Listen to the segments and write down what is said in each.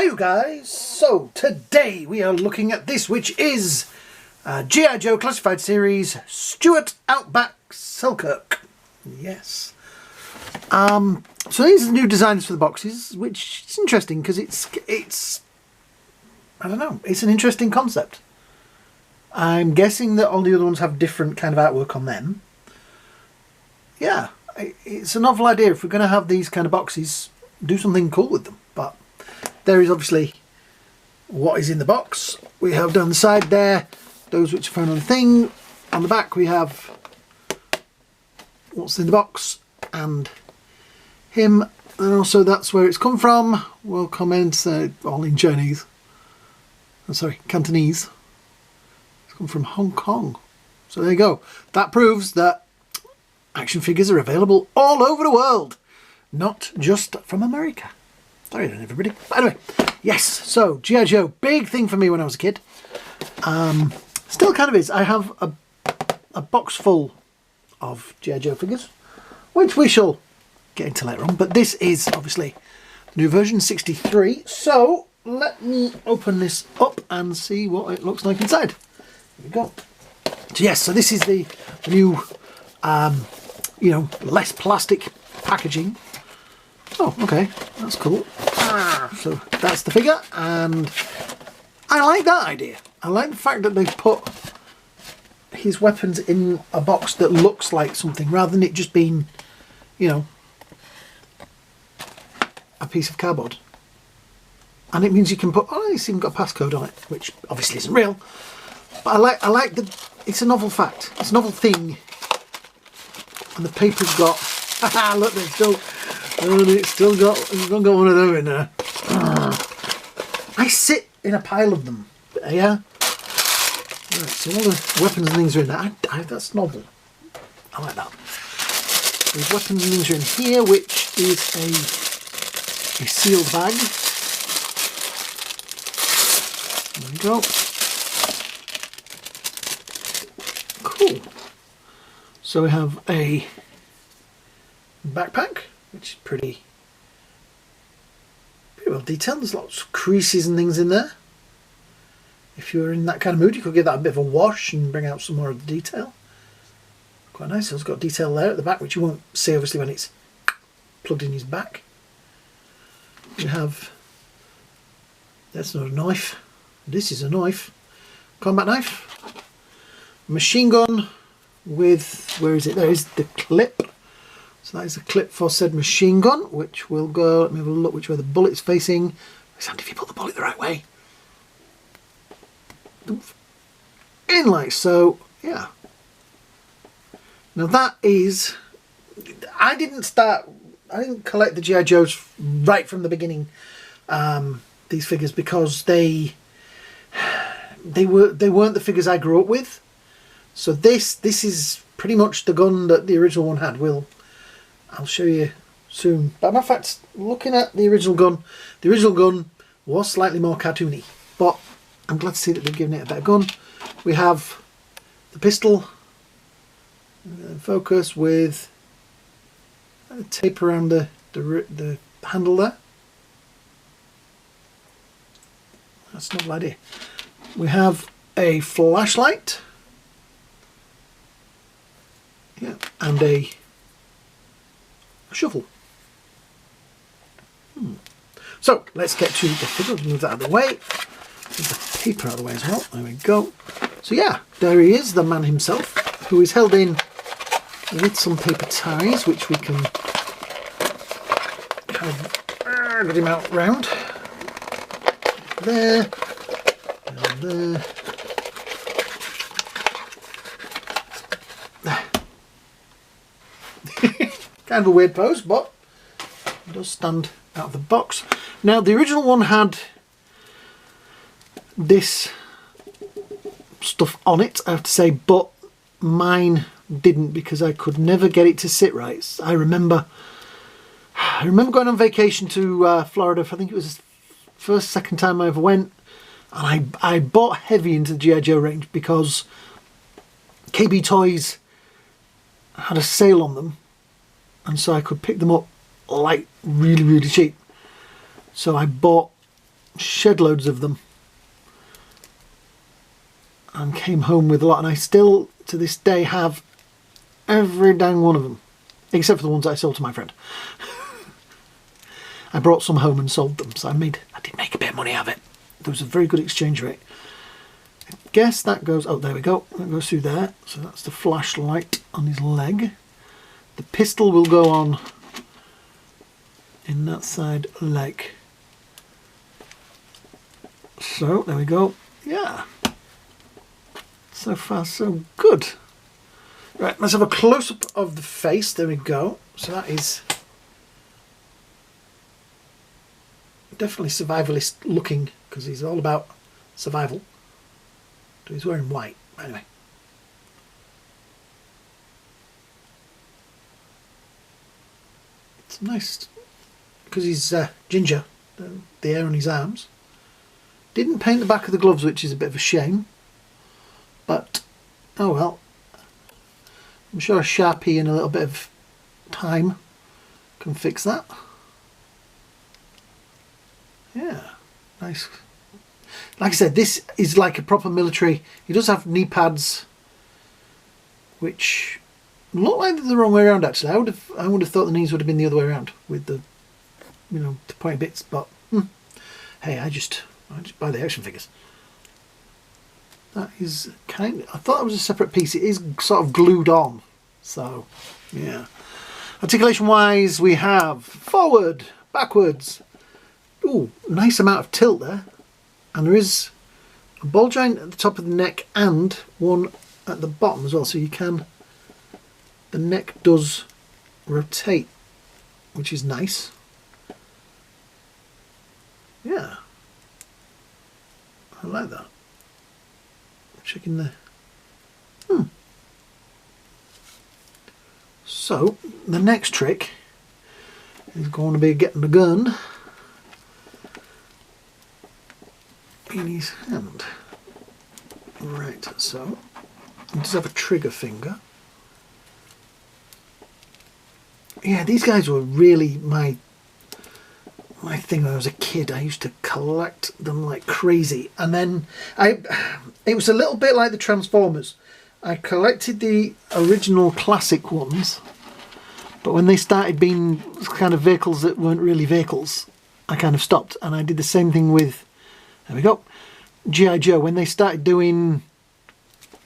Hey you guys, so today we are looking at this, which is G.I Joe Classified Series Stuart Outback Selkirk. Yes. So these are the new designs for the boxes, which is interesting because it's I don't know, it's an interesting concept. I'm guessing that all the other ones have different kind of artwork on them. Yeah, it's a novel idea. If we're going to have these kind of boxes, do something cool with them. But there is obviously what is in the box. We have down the side there those which are found on the thing. On the back we have what's in the box and him, and also that's where it's come from. We'll comment all in Chinese. I'm sorry, Cantonese. It's come from Hong Kong. So there you go. That proves that action figures are available all over the world, not just from America. Sorry then everybody. But anyway, yes, so G.I Joe, big thing for me when I was a kid. Still kind of is. I have a box full of G.I Joe figures, which we shall get into later on. But this is obviously the new version, 63. So let me open this up and see what it looks like inside. Here we go. So yes, so this is the new, you know, less plastic packaging. Oh, okay, that's cool. So that's the figure, and I like that idea. I like the fact that they've put his weapons in a box that looks like something, rather than it just being, you know, a piece of cardboard. And it means you can put, oh, it's even got a passcode on it, which obviously isn't real. But I like the, it's a novel fact, it's a novel thing. And the paper's got, haha, look, there's still, and it's still got one of them in there. I sit in a pile of them, yeah. Right, so all the weapons and things are in there. That's novel. I like that. There's weapons and things are in here, which is a sealed bag. There we go. Cool. So we have a backpack, which is pretty well detailed. There's lots of creases and things in there. If you're in that kind of mood, you could give that a bit of a wash and bring out some more of the detail. Quite nice. So it's got detail there at the back, which you won't see obviously when it's plugged in his back. You have, that's not a knife, this is a knife, combat knife, machine gun with, where is it, there is the clip. So that is a clip for said machine gun, which will go, let me have a look which way the bullet's facing. It's handy if you put the bullet the right way. In like so, yeah. Now that is, I didn't collect the G.I Joes right from the beginning, these figures, because they weren't the figures I grew up with. So this is pretty much the gun that the original one had. I'll show you soon. But in fact, looking at the original gun was slightly more cartoony, but I'm glad to see that they've given it a better gun. We have the pistol, focus with a tape around the handle there. That's not a novel idea. We have a flashlight, yeah, and a shovel. So let's get to the figure. Move that out of the way. Move the paper out of the way as well. There we go. So yeah, there he is, the man himself, who is held in with some paper ties, which we can kind of get him out round. There and there. Kind of a weird pose, but it does stand out of the box. Now the original one had this stuff on it, I have to say, but mine didn't, because I could never get it to sit right. I remember going on vacation to Florida. I think it was the second time I ever went, and I bought heavy into the G.I Joe range because KB Toys had a sale on them, and so I could pick them up like really cheap. So I bought shed loads of them and came home with a lot, and I still to this day have every dang one of them, except for the ones I sold to my friend. I brought some home and sold them, so I did make a bit of money out of it. There was a very good exchange rate. I guess that goes, oh there we go, that goes through there, so that's the flashlight on his leg. The pistol will go on in that side leg. So there we go. Yeah, so far so good. Right, let's have a close-up of the face. There we go. So that is definitely survivalist looking, because he's all about survival. So he's wearing white anyway. It's nice because he's ginger, the hair on his arms. Didn't paint the back of the gloves, which is a bit of a shame, but oh well. I'm sure a Sharpie and a little bit of time can fix that. Yeah, nice. Like I said, this is like a proper military. He does have knee pads, which look like they're the wrong way around. Actually, I would have thought the knees would have been the other way around with the, you know, the pointy bits. But hey, I just buy the action figures. That is kind of, I thought it was a separate piece. It is sort of glued on. So, yeah. Articulation wise, we have forward, backwards. Ooh, nice amount of tilt there. And there is a ball joint at the top of the neck and one at the bottom as well. So you can, the neck does rotate, which is nice. Yeah. I like that. Checking the So the next trick is going to be getting the gun in his hand. Right, so he does have a trigger finger. Yeah, these guys were really my thing when I was a kid. I used to collect them like crazy, and then it was a little bit like the Transformers. I collected the original classic ones, but when they started being kind of vehicles that weren't really vehicles, I kind of stopped. And I did the same thing with, there we go, G.I Joe. When they started doing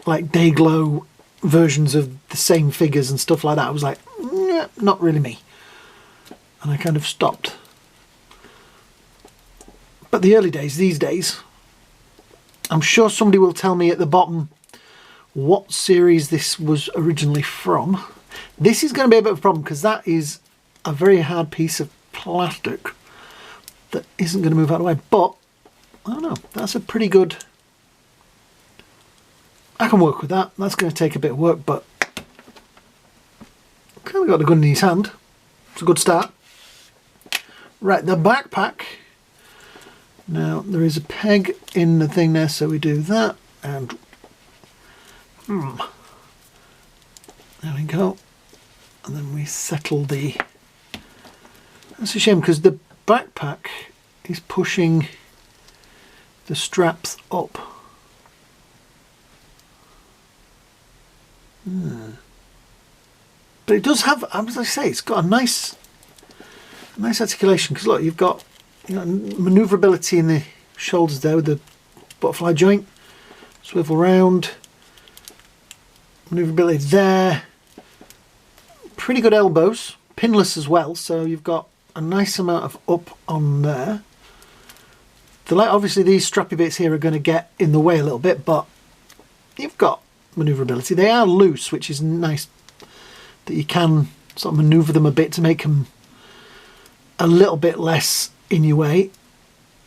like day glow versions of the same figures and stuff like that, I was like, nah, not really me, and I kind of stopped. But the early days, these days, I'm sure somebody will tell me at the bottom what series this was originally from. This is going to be a bit of a problem because that is a very hard piece of plastic that isn't going to move out of the way. But I don't know, that's a pretty good, I can work with that. That's going to take a bit of work, but kind of got the gun in his hand. It's a good start. Right, the backpack. Now there is a peg in the thing there, so we do that, and there we go. And then we settle the, that's a shame because the backpack is pushing the straps up. But it does have, as I say, it's got a nice articulation, because look, you've got, you know, manoeuvrability in the shoulders there with the butterfly joint, swivel round, manoeuvrability there, pretty good elbows, pinless as well, so you've got a nice amount of up on there. Obviously these strappy bits here are going to get in the way a little bit, but you've got manoeuvrability. They are loose, which is nice, that you can sort of manoeuvre them a bit to make them a little bit less in your way.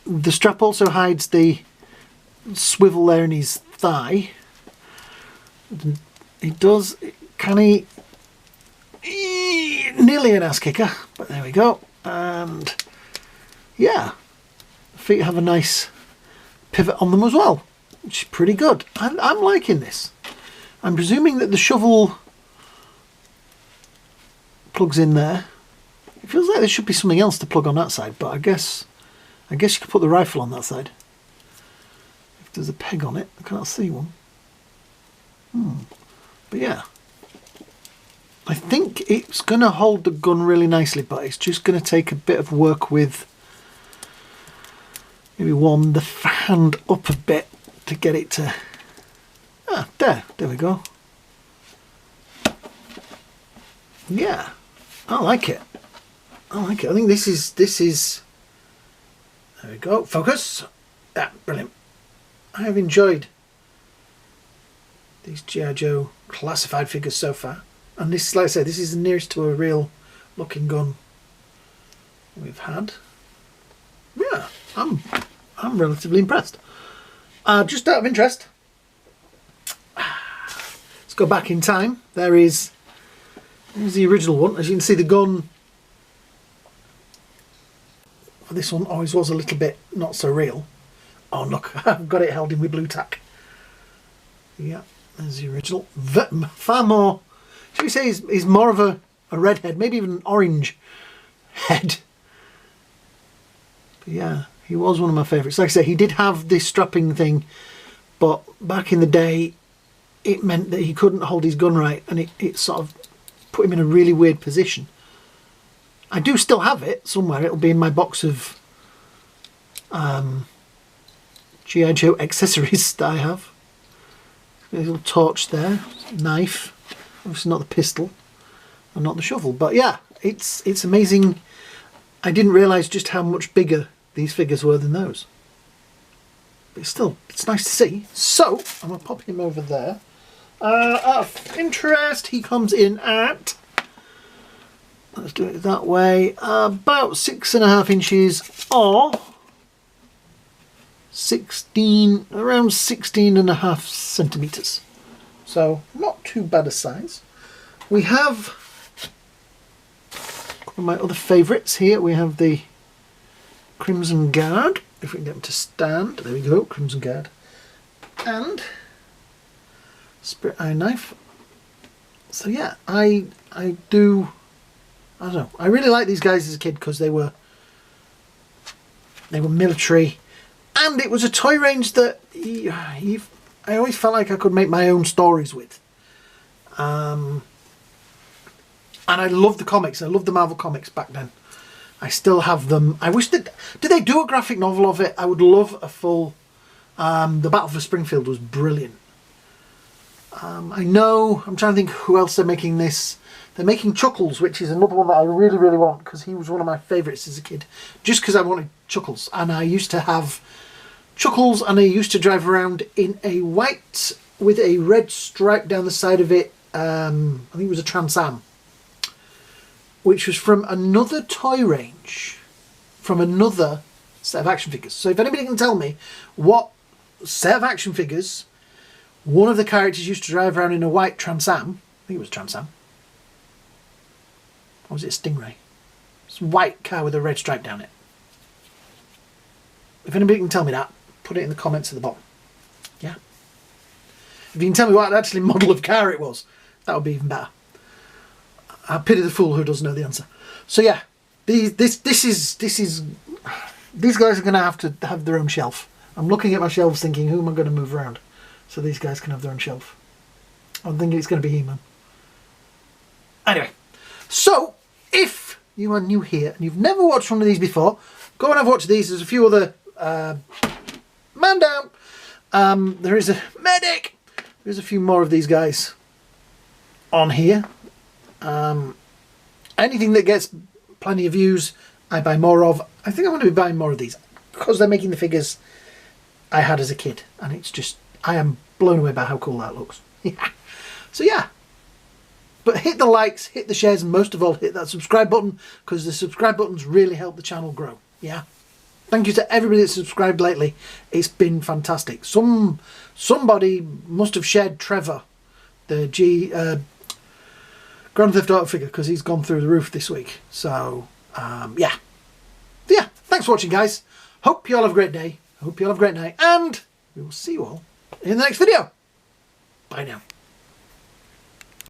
The strap also hides the swivel there in his thigh. He does, nearly an ass kicker, but there we go. And yeah, feet have a nice pivot on them as well, which is pretty good. I'm liking this. I'm presuming that the shovel plugs in there. It feels like there should be something else to plug on that side, but I guess I guess you could put the rifle on that side. If there's a peg on it, I can't see one. But yeah, I think it's going to hold the gun really nicely, but it's just going to take a bit of work with maybe warm the hand up a bit to get it to... there we go. Yeah, I like it. I like it. I think this is, there we go, focus. Yeah, brilliant. I have enjoyed these G.I Joe classified figures so far. And this, like I said, this is the nearest to a real looking gun we've had. Yeah, I'm relatively impressed. Just out of interest, let's go back in time. There's the original one. As you can see, the gun for this one always was a little bit not so real. Oh look, I've got it held in with blue tack. Yeah, there's the original. Far more, should we say, he's more of a red head, maybe even an orange head. But yeah, he was one of my favourites. Like I say, he did have this strapping thing, but back in the day, it meant that he couldn't hold his gun right, and it sort of put him in a really weird position. I do still have it somewhere. It'll be in my box of G.I Joe accessories that I have. A little torch there, knife, obviously not the pistol and not the shovel, but yeah, it's amazing. I didn't realise just how much bigger these figures were than those, but still, it's nice to see. So I'm going to pop him over there. Out of interest, he comes in at, let's do it that way, about 6.5 inches or around 16.5 centimetres. So not too bad a size. We have one of my other favourites here. We have the Crimson Guard. If we can get them to stand, there we go, Crimson Guard. And Spirit Iron Knife. So yeah, I don't know, I really liked these guys as a kid because they were military, and it was a toy range that I always felt like I could make my own stories with. And I loved the comics. I loved the Marvel comics back then. I still have them. I wish that, did they do a graphic novel of it? I would love a full, the Battle for Springfield was brilliant. I know, I'm trying to think who else they're making this. They're making Chuckles, which is another one that I really, really want, because he was one of my favourites as a kid. Just because I wanted Chuckles. And I used to have Chuckles, and I used to drive around in a white with a red stripe down the side of it. I think it was a Trans Am, which was from another toy range, from another set of action figures. So if anybody can tell me what set of action figures one of the characters used to drive around in a white Trans Am, I think it was Trans Am, or was it a Stingray? It's a white car with a red stripe down it. If anybody can tell me that, put it in the comments at the bottom. Yeah. If you can tell me what actually model of car it was, that would be even better. I pity the fool who doesn't know the answer. So yeah, these guys are going to have their own shelf. I'm looking at my shelves thinking, who am I going to move around so these guys can have their own shelf? I'm thinking it's going to be He-Man. Anyway, so if you are new here and you've never watched one of these before, go and have a watch of these. There's a few other man down. There is a medic. There's a few more of these guys on here. Anything that gets plenty of views, I buy more of. I think I'm going to be buying more of these because they're making the figures I had as a kid, and it's just, I am blown away by how cool that looks. So yeah, but hit the likes, hit the shares, and most of all hit that subscribe button, because the subscribe buttons really help the channel grow. Yeah, thank you to everybody that's subscribed lately. It's been fantastic. Somebody must have shared Trevor, the Grand Theft Auto figure, because he's gone through the roof this week. So yeah, thanks for watching, guys. Hope you all have a great day. Hope you all have a great night, and we will see you all in the next video. Bye now.